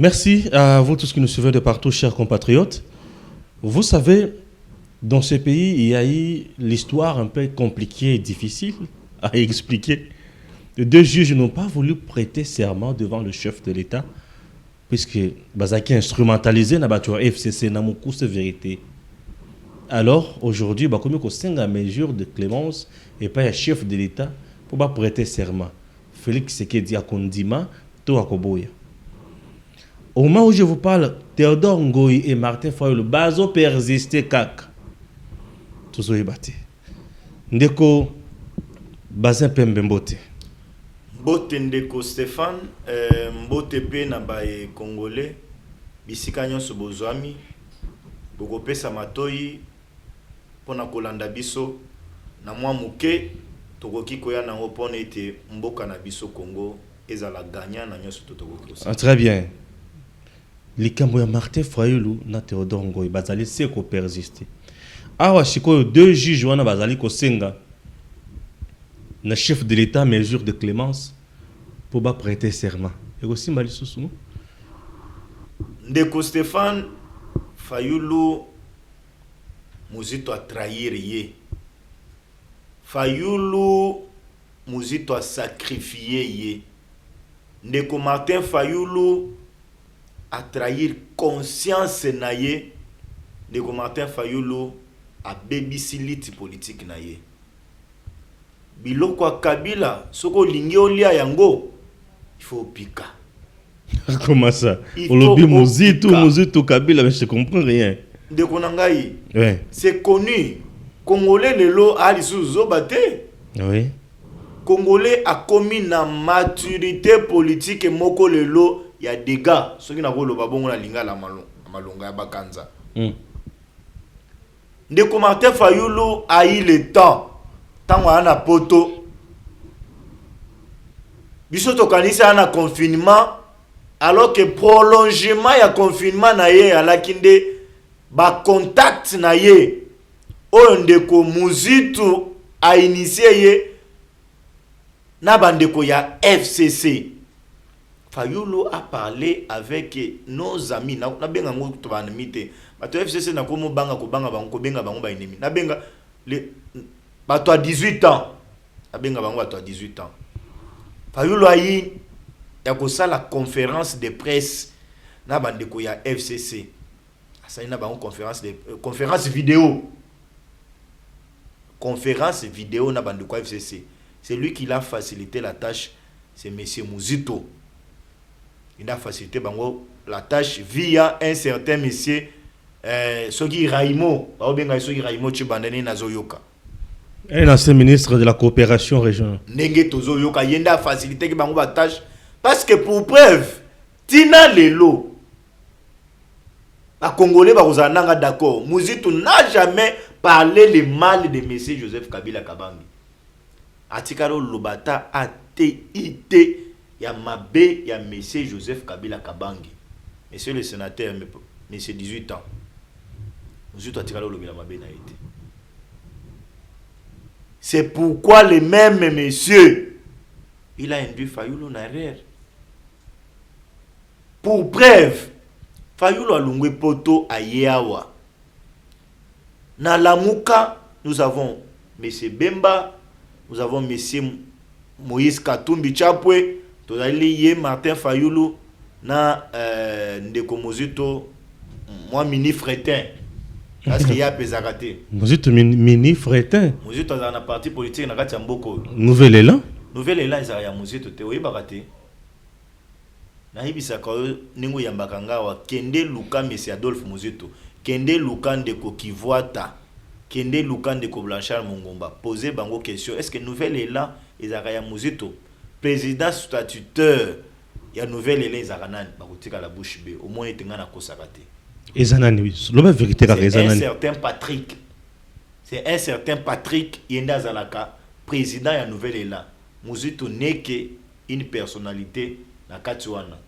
merci à vous tous qui nous suivez de partout, chers compatriotes. Vous savez, dans ce pays, il y a eu l'histoire un peu compliquée et difficile à expliquer. Les deux juges n'ont pas voulu prêter serment devant le chef de l'État, puisque Bazaki instrumentalisé na batua FCC na moukou c'est vérité. Alors, aujourd'hui, comme il y a une mesure de clémence et pas un chef de l'État pour pas prêter serment. Félix Sekedi a Kondima, to Akoboya. Au moment où je vous parle, Théodore Ngoyi et Martin Fayulu, bazo persisté kak. Tout ça est battu. Ndeko, bazin pembe mbote. Mbote ndeko Stéphane, mbote pe na bae Congolais, bisika nyonso bozwami, bokopesa matoi, pona kolanda biso, na mwa muke, tokoki koya nango pona ete mboka na biso Congo, ezala gagnant na nyonso tokoki. Très bien. Likambo ya Martin Fayulu na Théodore Ngoyi bazali seko persister. Awa shikoyo deux juges wana bazali kosenga na chef de l'État mesure de clémence pour ba prêter serment. Et aussi mali susu. Ndeko Stéphane Fayulu muzito a trahir ye. Fayulu muzito a sacrifier ye. Ndeko Martin Fayulu a trahir conscience na ye. Ndeko Martin Fayulu a babysitter politique na ye. Biloko a Kabila soko lingi olia yango il faut pika. Comment ça? Olobi Mozito Kabila, mais je comprends rien. Ndeko nangai. Oui. C'est connu. Congolais lelo a lisuzo bate. Oui. Congolais a commis na maturité politique moko lelo ya dégâts. Ceux qui n'a pas le babongo na linga la malonga ya bakanza. Ndeko Martin Fayulu a eu le temps. Tant na poto. Biso to kanisa na confinement alors que prolongement ya confinement na ye ala kinde ba contact na ye oyo ndeko Muzitu a initié ye na bandeko ya FCC. Fayulu a parlé avec nos amis na benga ngo to banimite bato FCC na komo banga ko banga bango ko benga bango ba ennemi na benga le bato à 18 ans na benga bango bato à 18 ans. Fayulu a eu ya la conférence de presse na bandeko ya FCC. Ça na bango conférence vidéo. Conférence vidéo na bandeko ya FCC. C'est lui qui l'a facilité la tâche, c'est monsieur Muzito. Il a facilité bango la tâche via un certain monsieur Sogi Raimo. Ba obenga Sogi Raimo Chibandani na Zoyoka. Un ancien ministre de la coopération régionale. Nenge tozo yoka yenda facilité ki bango ba tâche parce que pour preuve tina lelo ba Congolais ba kozananga d'accord. Muzitu n'a jamais parlé le mal de monsieur Joseph Kabila Kabange. Atikaro Lobata ATIT ya mabe ya monsieur Joseph Kabila Kabange. Monsieur le sénateur monsieur 18 ans. Muzitu atikaro lobila mabe na été. C'est pourquoi le même monsieur, il a induit Fayulu en erreur. Pour preuve, Fayulu a longé poto à Yeawa. Na Lamuka, nous avons monsieur Bemba, nous avons monsieur Moïse Katumbi Chapwe, Tozali Martin Fayulu, na Ndeko Mozito, moi mini fretin. Parce qu'il y a pesaraté. Mozito mini fretin. Mozito dans la partie politique na kati mboko. Nouvel élan. Nouvel élan ezali ya Mozito te oyebakate. Na hibisa ka ningo yambaka ngawa kende luka monsieur Adolphe Mozito. Kende luka ndeko Kivwata. Kende luka ndeko Blanchard Mongomba. Poser bango question, est-ce que nouvel élan ezali ya Mozito? Président statutaire ya nouvel élan ezali nani? Bakotika la bouche be. Au moins etenga na kosakate. C'est un certain Patrick. C'est un certain Patrick Yenda Zalaka, président ya Nouvel Élan. Muzito n'est une personnalité na Katuana.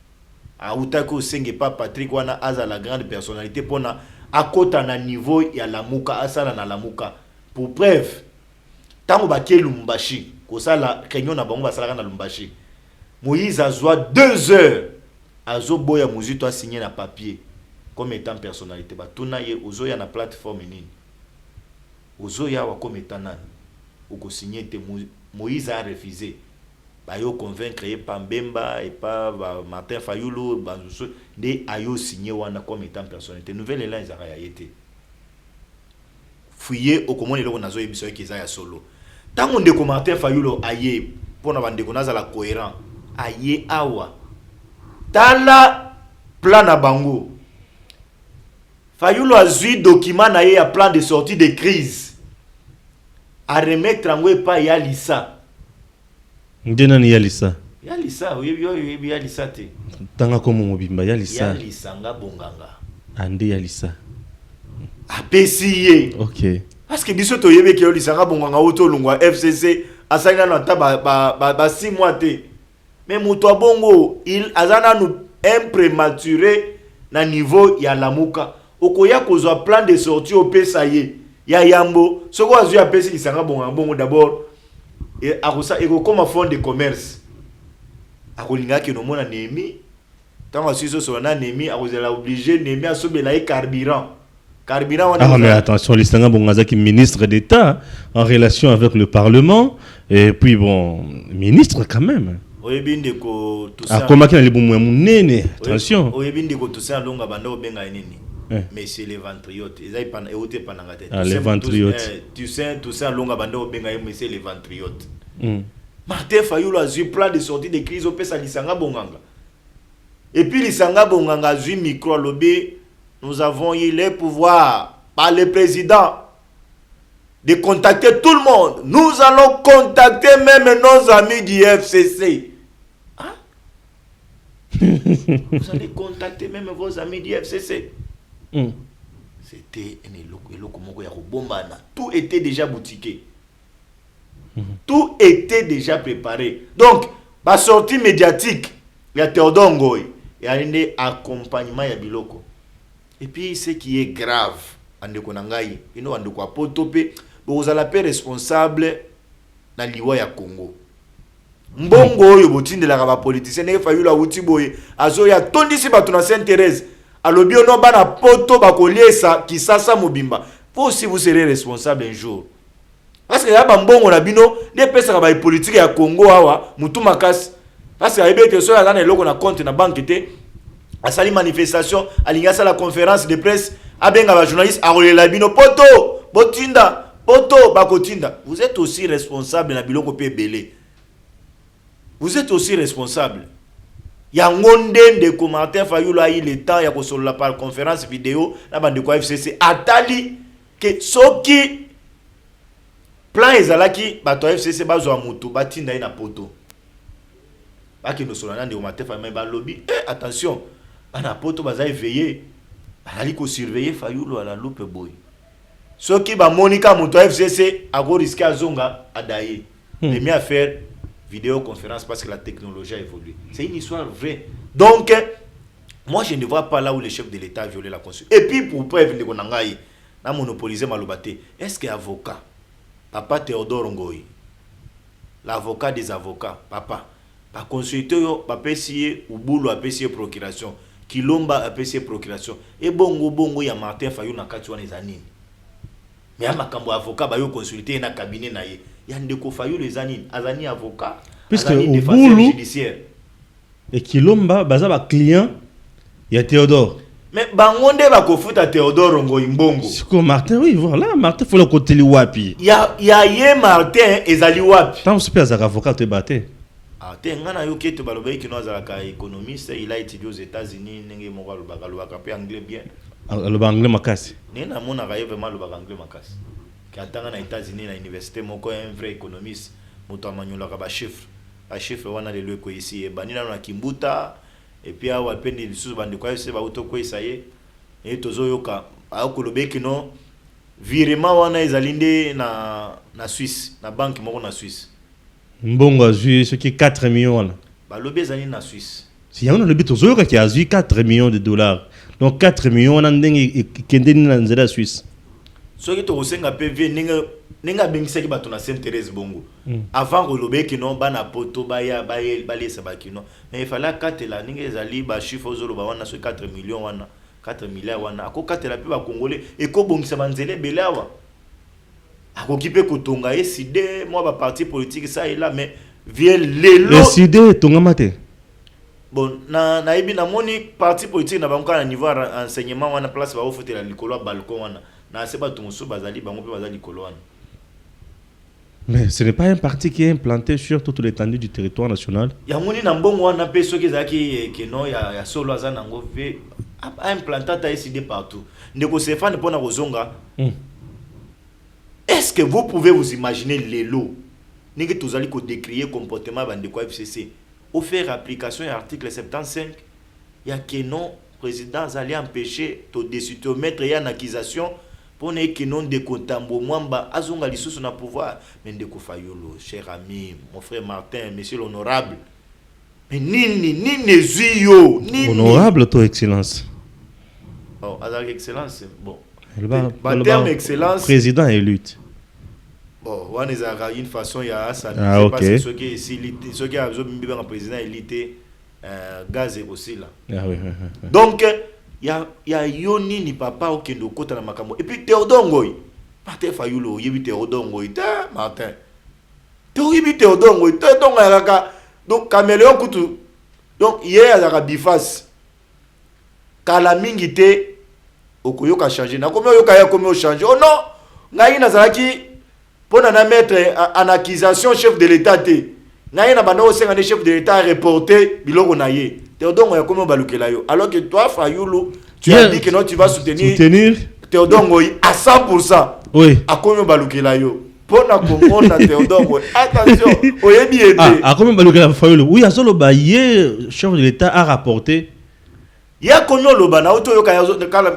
A Outako Senge pas Patrick wana aza la grande personnalité pona akota na niveau ya Lamuka asala na Lamuka. Pour preuve, tango bakie Lumbashi, ko sala réunion na bango basala na Lumbashi. Moïse a zoa 2 heures azo boya muzito a signé na papier comme étant personnalité batuna ye ozoya na plateforme nini ozoya wa comme étant nani oko signé te Moïse a refusé bayo convaincre ye Pambemba et pas Martin Fayulu bazuso de ayo signé wana comme étant personnalité nouvelle là ezaka ya yete fouiller au comment eloko nazo yebiso ki ya solo tango ndeko Martin Fayulu aye pona bandeko nazala cohérent aye awa tala plan na bango Fayulu azui document na ye ya plan de sortie de crise à remettre en web pas ya lisa ndena ni ya lisa oui ya lisa te tanga komo mobimba ya lisa nga bonganga ande ya lisa apesi ye OK parce que biso to yebe ke lisa nga bonganga auto lungwa FCC asanga na ta ba 6 mois te mais muto abongo il azana nous un prématuré na niveau ya lamuka okoya kozwa plan de sortie au pesa ye ya yambo soko azu ya pesi lisanga bongo d'abord et akosa eko comme fond de commerce akolinga ke no mona nemi tant asiso so na nemi akozela obligé nemi asobela e carburant ah mais attention lisanga bongaza qui ministre d'État en relation avec le Parlement et puis bon ministre quand même oyebinde ko tout ça akoma kina libumu munene attention oyebinde ko tout ça longa banda obenga nini mais c'est les ventriotes ils aient pas écouté pendant la tête les ventriotes tu sais tout ça longa banda obenga mais c'est les ventriotes Martin Fayulu a eu plan de sortie de crise au pesa lisanga bonganga et puis lisanga bonganga a eu micro lobby nous avons eu les pouvoirs par le président de contacter tout le monde nous allons contacter même nos amis du FCC vous allez contacter même vos amis du FCC c'était un eloko moko ya kobombana tout était déjà boutiqué tout était déjà préparé donc la sortie médiatique il y a Théodore Ngoy il y a un accompagnement ya biloko et puis ce qui est grave andeko nangai ino andeko apotope vous allez pas responsable na liwa ya Congo mbongo oyo botindelaka ba politicien ne Fayulu awuti boye azo ya tondisi bato na Sainte-Thérèse alobi ono bana poto bakoliesa kisasa mobimba vous aussi vous serez responsable un jour parce que ya ba mbongo na bino ne pesa ba politique ya Congo awa mutu makasi parce que ayebe que so ya na eloko na compte na banque te asali manifestation alinga sala conférence de presse abenga ba journaliste arolela bino poto botinda poto bakotinda vous êtes aussi responsable na biloko pe belé. Vous êtes aussi responsable. Il y a un monde de Martin Fayulu a eu le temps, il y a sur la conférence vidéo, la bande de quoi FCC, atali que ce qui plan ezalaki bato FCC bazo amutu batinda ina poto. Baki no solana de Martin Fayulu ba lobby. Attention, ana poto baza veiller. Alali ko surveiller Fayulu à la loupe boy. Ce qui ba Monica mutu FCC a go risquer azonga adaye. Les mieux à faire vidéoconférence parce que la technologie a évolué. C'est une histoire vraie. Donc, moi, je ne vois pas là où le chef de l'État a violé la Constitution. Et puis, pour preuve, on a monopolisé Malobate. Est-ce que avocat, papa Théodore Ngoy, l'avocat des avocats, papa, va consulter, va payer ou boulot à payer procuration, Kilomba a payer procuration, et bongo, il y a Martin Fayulu na kati wana ezanini. Mais à makambo avocat, va consulter na cabinet na ye. Il y a des Fayulu les anines, azani avocat, puisque azani au défenseur boulot judiciaire. Et Kilomba, baza ba client, il y a Théodore. Mais bangonde ba kofuta Théodore Ngoy mbongo. C'est comme Martin, oui, voilà, Martin faut le côté wapi. Il y a ye Martin ezali wapi. Tant que c'est un avocat te batté. Ah, te ngana yo keto balobai kino azalaka économiste, il a étudié aux États-Unis, nenge moko alobaka pe anglais bien. Le anglais makasi. Nena mona ka vraiment alobaka anglais makasi. Katanga na États-Unis na université moko un vrai économiste, moto amanyolaka ba chiffre wana le leko ici e banina na Kimbuta et puis awa pendi lisusu bande kwa se ba uto ko isaye et tozo yoka akolobeki no virement wana ezalinde na Suisse, na banque moko na Suisse. Mbongo azui ce qui est 4 millions là. Ba lobe ezali na Suisse. Si on a le bito zoyoka qui a azui 4 millions de dollars. Donc 4 millions on a ndenge kendeni na nzela Suisse. soki to kosenga PV ninga bengisaki bato na Sainte Thérèse bongo avant kolobe kino bana poto baya balesa bakino mais il fallait katela ninga ezali ba chiffre ozoloba wana so 4 millions wana 4 milliards wana ako katela pe ba congolais et ko bongisa banzele belawa ako kipe kotonga SID moi ba parti politique ça est là mais vient lelo SID tonga mate bon na ibi na moni parti politique na bango na niveau enseignement wana place ba ofotela likolo balcon wana na seba tumusu bazali bango pe bazali likolo wana. Mais ce n'est pas un parti qui est implanté sur toute l'étendue du territoire national. Ya moni na mbongo wana pe soki ezaki keno ya solo azana ngo ve a implanté ta SID partout. Ndeko Stéphane pona kozonga. Est-ce que vous pouvez vous imaginer lelo ningi tozali ko décrier comportement bandeko FCC au faire application à l'article 75 ya keno président allait empêcher to décider mettre ya en accusation pour ne keno de Kontambo Mwamba azonga lisusu na pouvoir mais ndeko Fayulu cher ami mon frère Martin monsieur l'honorable mais nini zuyo nini honorable ton excellence oh avec excellence bon le terme excellence président élu bon on est une façon ya ça parce que ce qui a besoin de président élité gaz aussi là donc ya yoni ni papa okendo kota na makambo et puis Théodore Ngoy Martin Fayulu yebi Théodore Ngoy ta Martin Théodore Ngoy ta donc alaka donc caméléon kutu donc hier alaka bifas kala mingi te okoyoka changer na komi oyoka ya komi o changer oh non ngai nazalaki pona na mettre en accusation chef de l'état te ngai na bando osenga de chef de l'état reporter biloko na ye Théodore Ngoy comment balukela yo alors que toi Fayulu tu as dit que non tu vas soutenir Théodore Ngoy à 100%. Oui. À comment balukela yo pona komona Théodore Ngoy attention oyebi ete à comment balukela Fayulu oui azolo ba ye chef de l'état a rapporté ya konyo loba na auto yoka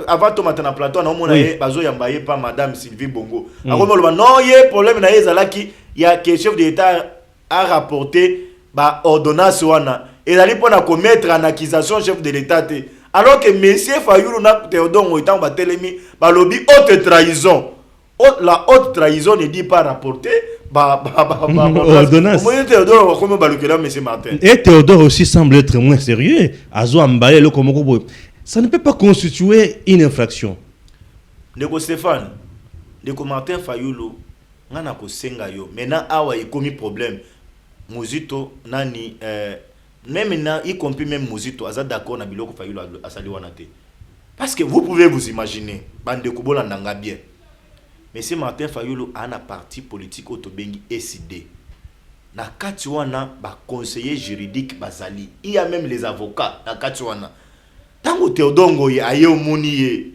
avant to matana plateau na omona ye bazo yamba ye pa madame Sylvie Bongo akomo loba non ye problème na ye zalaki ya que chef de l'état a rapporté ba ordonnance wana et ali pona ko mettre en accusation chef de l'état te alors que monsieur Fayulu na Théodore Ngoy tant ba telemi ba lobby haute trahison la haute trahison ne dit pas rapporter ordonnance Théodore comment balukela monsieur Martin et Théodore aussi semble être moins sérieux azo ambaye le komoko ça ne peut pas constituer une infraction ndeko Stéphane ndeko Martin Fayulu ngana ko senga yo maintenant awa ekomi problème Muzito nani même na y compris même Muzito aza d'accord na biloko Fayulu asali wana te parce que vous pouvez vous imaginer bande ko bolanda nga bien monsieur Martin Fayulu a un parti politique autobengi SID na kati wana ba conseiller juridique bazali il y a même les avocats na kati wana tango Théodore Ngoy aye omoni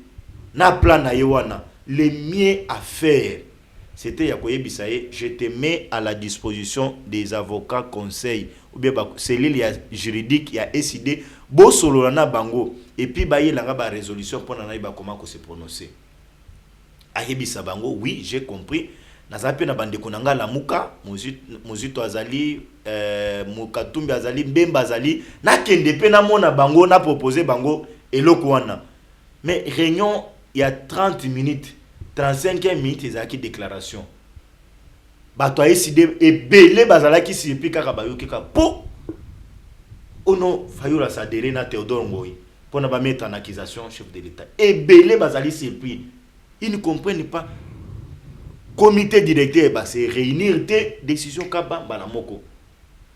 na plan na ye wana le mieux à faire c'était ya koyebisa ye je te mets à la disposition des avocats conseil ou bien ba cellule juridique ya SID bo solo na bango et puis ba yelanga ba résolution pour na ba comment ko se prononcer ayebisa bango oui j'ai compris nazape na bande konanga la muka muzito azali mukatumbi azali mbemba azali na kende pe na mona bango na proposer bango eloko wana mais réunion il y a 30 minutes 35 minutes ezaki déclaration bato aeside ebele bazalaki sipi kaka bayoki ka po ono Fayulu s'adhérer na Théodore Ngoy pour na ba mettre en accusation chef de l'état ebele bazali sipi ils ne comprennent pas comité directeur bah c'est réunir des décisions kaba balamoko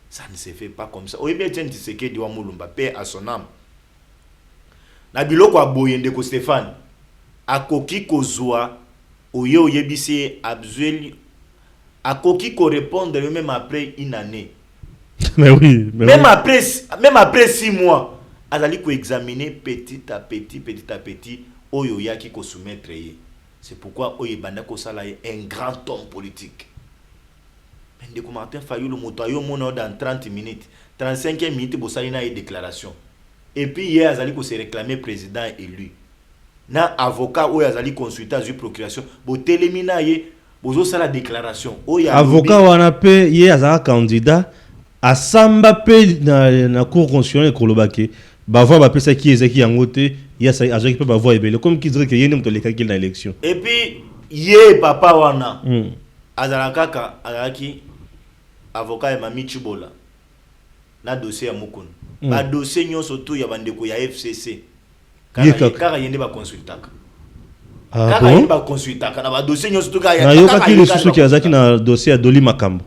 ça ne se fait pas comme ça oyebi Etienne Tshisekedi wa Mulumba paix à son âme na biloko aboyende ko Stéphane akoki kozwa oye oyebisi abzueli akoki ko répondre même après une année mais oui même après 6 mois azali ko examiner petit à petit oyo yaki ko soumettre ye. C'est pourquoi oye banda ko sala un grand homme politique mais ndeko Martin Fayulu moto ayo mona dans 30 minutes 35 minutes bosali na déclaration et puis hier azali ko se réclamer président élu na avocat oyo azali consultant du procuration bo telemina ye bozo sala déclaration oya avocat wana pe ye azala candidat asamba pe na cour constitutionnelle kolobaki bavoi bapesa ki ezaki yango te ya azaki pe bavoi ebele comme qui dirait que yene moto lekaki na élection et puis ye papa wana azalaka azalaki avocat ya Mami Chibola na dossier ya Mukunu ba dossier nyonso tu ya bandeko ya FCC kaka yende ba consultaka kaka yende ba consultaka na ba dossier nyonso tu kaka na yoka kile susu ki azaki na dossier ya Doli Makambo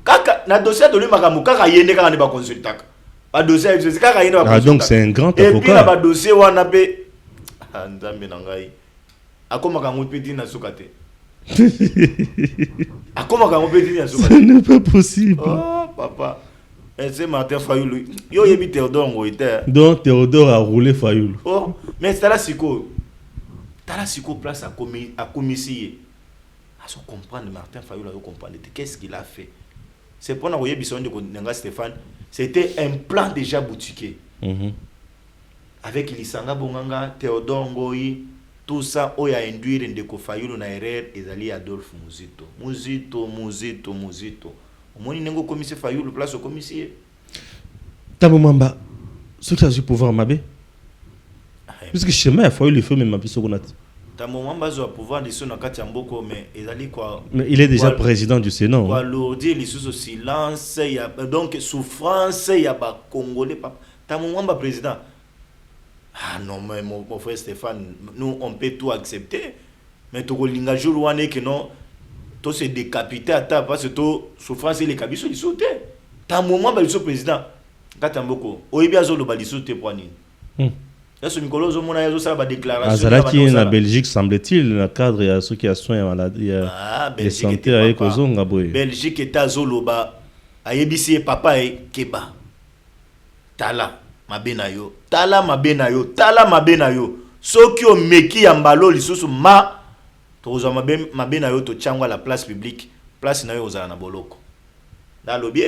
kaka na dossier ya Doli Makambo kaka yende kaka ne ba consultaka ba dossier ya FCC kaka yende ba consultaka donc c'est un grand avocat et puis na ba dossier wana pe nzambe na ngai akoma kango petit na sukate akoma kango petit na sukate ce n'est pas possible. Oh papa c'est Martin Fayoulou yo yebi Théodore Ngoïta donc Théodore a roulé Fayoulou. Oh mais c'est là siko place à commissaire à se comprendre Martin Fayoulou à comprendre qu'est-ce qu'il a fait. C'est pour nous yebi son de Nanga Stéphane, c'était un plan déjà boutiqué. Avec Lisanga Bonganga, Théodore Ngoï, tout ça, on a induit Ndeko Fayoulou na erreur, ezali Adolphe Muzito. Au moins, il y a un commissaire Fayoulou, place au commissaire. Tamomamba, ce qui a du pouvoir Mabé. Puisque chez moi, il faut le faire, mais Mabé Sogonat. Tamomamba a le pouvoir de son akati amboko, mais ezali quoi. Mais il est déjà président du Sénat. Quoi lourdir les sous au silence, il y a donc souffrance, il y a pas Congolais. Tamomamba président. Ah non, mais mon frère Stéphane, nous on peut tout accepter. Mais tu as jour où que non, tu se décapité à ta parce que tu souffrance et les cabis sont sautés. T'as un moment, le président, Katamboko, Oibia Zolo Balisote Poani. Là, ce Nicolas Zomona Yazo, ça va déclaration. Azalaki en Belgique, semble-t-il, dans le cadre de ceux qui ont soin maladie. Belgique santé avec Ozonga. Belgique est à Zoloba, à Yebisi Papa et Keba. Tala. Mabenayo, tala mabenayo. Soki o meki ya mbalo lisusu ma toza mabenayo to changwa la place publique, place na yo ozala na boloko. Dans le bien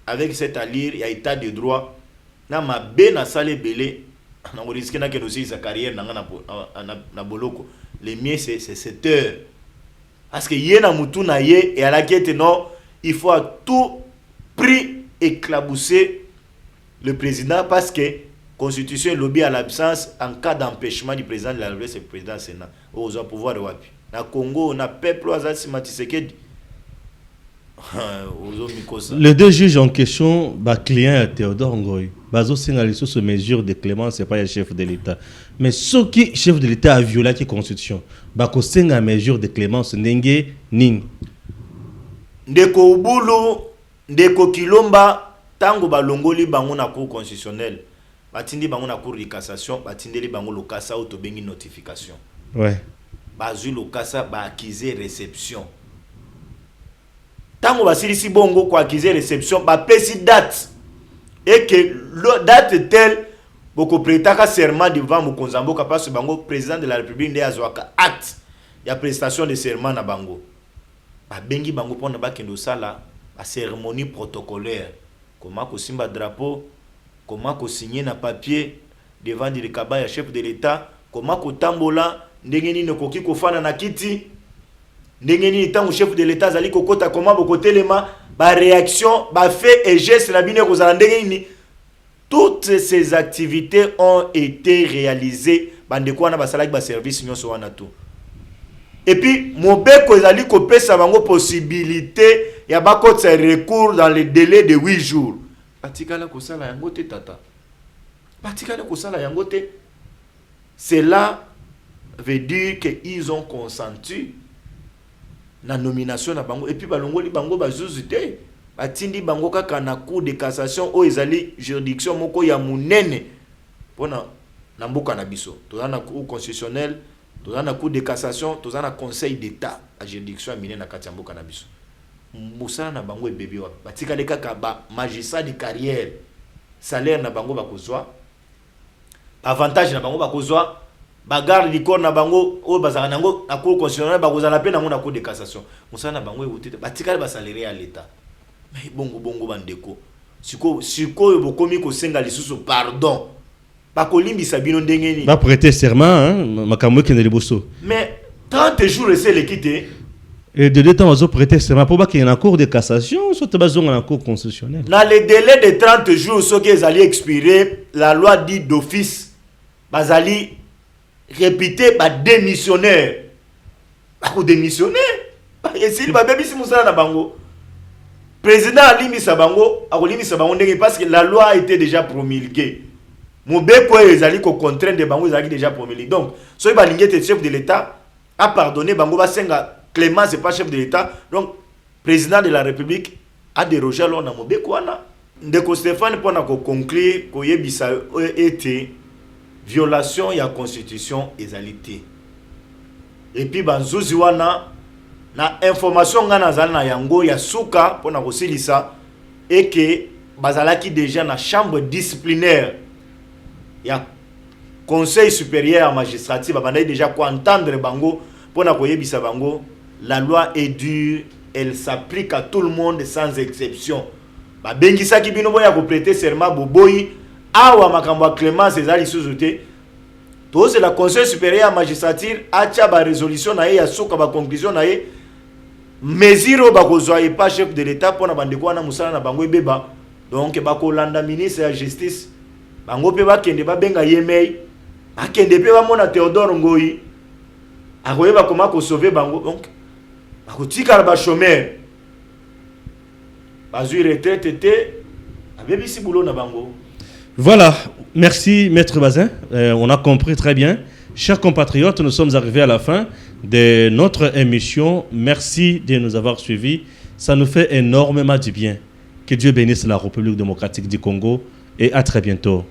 avec cette allure, il y a état de droit. Na mabena sale belé, na risque na que aussi sa carrière na boloko. Le mien c'est cette heure. Parce que yena mutu na ye et à la quête non, il faut à tout prix éclabousser le président parce que la constitution lobby à l'absence en cas d'empêchement du président de la République, c'est le président du Sénat. Aux pouvoir de Wapi. Na Congo, na peuple Azasi Matisekedi. Les deux juges en question, client Théodore Ngoï, Bazo Sengali sur mesure de clémence, c'est pas le chef de l'État. Mais ce qui chef de l'État a violé la constitution, Bako Senga mesure de clémence, Nenge Ning. Ndeko Ubulu, Ndeko Kilomba, tango balongoli bango na cour constitutionnelle batindi bango na cour de cassation batindeli bango lokasa auto bengi notification bazui lokasa ba accuser réception tango basilisi bongo ko accuser réception ba pesi date et que le date telle boko prétaka serment devant Mokonzamboka parce que bango président de la République nde azwaka acte ya prestation de serment na bango ba bengi bango pona ba kendo sala ba cérémonie protocolaire. Comment qu'on signe drapeau, comment qu'on signe na papier devant le cabaya chef de l'État, comment qu'on tambola, ndengeni ne koki ko fana na kiti, ndengeni tango chef de l'État zali kokota comment boko telema, ba réaction, ba fait et geste na bine ko zala ndengeni. Toutes ces activités ont été réalisées bande ko na basala ba service nyonso wana tout. Et puis mobeko ezali ko pesa bango possibilité ya bako tsa recours dans le délai de 8 jours. Batikala ko sala yango te tata. Batikala ko sala yango te. Cela veut dire que ils ont consenti na nomination na bango et puis balongoli bango bazuzu te. Batindi bango kaka na cour de cassation o ezali juridiction moko ya munene pona na mboka na biso. Toza na cour constitutionnelle, toza na cour de cassation, toza na conseil d'état à juridiction minene na katyambo cannabis. Moussa na bango e bébé wa batika le kaka ba magistrat de carrière, salaire na bango bakozwa, avantage na bango bakozwa, bagarde du corps na bango o bazaka nango na cour constitutionnelle bakozala pe na na cour de cassation. Moussa na bango e wutite batika ba salaire à l'état. Mais bongo bandeko. Siko bokomi ko senga lisusu pardon. Bakolimbisa bino ndengeni. Ba prêter serment makambo ke ndeliboso. Mais 30 jours c'est l'équité. Et de deux temps, on a prêté serment pour qu'il y ait une cour de cassation, soit basé en cour constitutionnelle. Dans le délai de 30 jours, ce qu'ils allaient expirer, la loi dit d'office, ils allaient répéter par démissionnaire. bako démissionner et s'il va bébé si musala na bango président alimisa bango akolimisa bango ndenge parce que la loi a été déjà promulguée mobeko ezali ko contraindre bango ezali déjà promulgué donc soki balingi ete chef de l'état a pardonné bango basenga Clément c'est pas chef de l'état donc président de la république a dérogé alors na mobeko wana ndeko Stéphane pona ko conclure ko yebisa ete violation ya constitution ezalité et puis banzuzi wana na information nga nazali na yango ya suka pona ko silisa et que bazalaki déjà na chambre disciplinaire ya conseil supérieur à magistrature babandai déjà ko entendre bango pona ko yebisa bango la loi est dure, elle s'applique à tout le monde sans exception ba bengisaki bino boya ko prêter serment boboyi awa makambo ya Clémence ezali sous-outé to c'est la conseil supérieur à magistrature acha ba résolution na ya suka ba conclusion na ye mesiro ba kozwa et pas chef de l'état pona bandeko wana musala na bango ebeba donc ba ko landa ministre ya justice bango pe ba kende ba benga yemei akende pe ba mona Théodore Ngoyi akoyeba comment ko sauver bango donc ba ko tika ba chômeur bazui retraite était abebisi boulot na bango. Voilà, merci Maître Bazin, on a compris très bien. Chers compatriotes, nous sommes arrivés à la fin de notre émission. Merci de nous avoir suivis. Ça nous fait énormément du bien. Que Dieu bénisse la République démocratique du Congo et à très bientôt.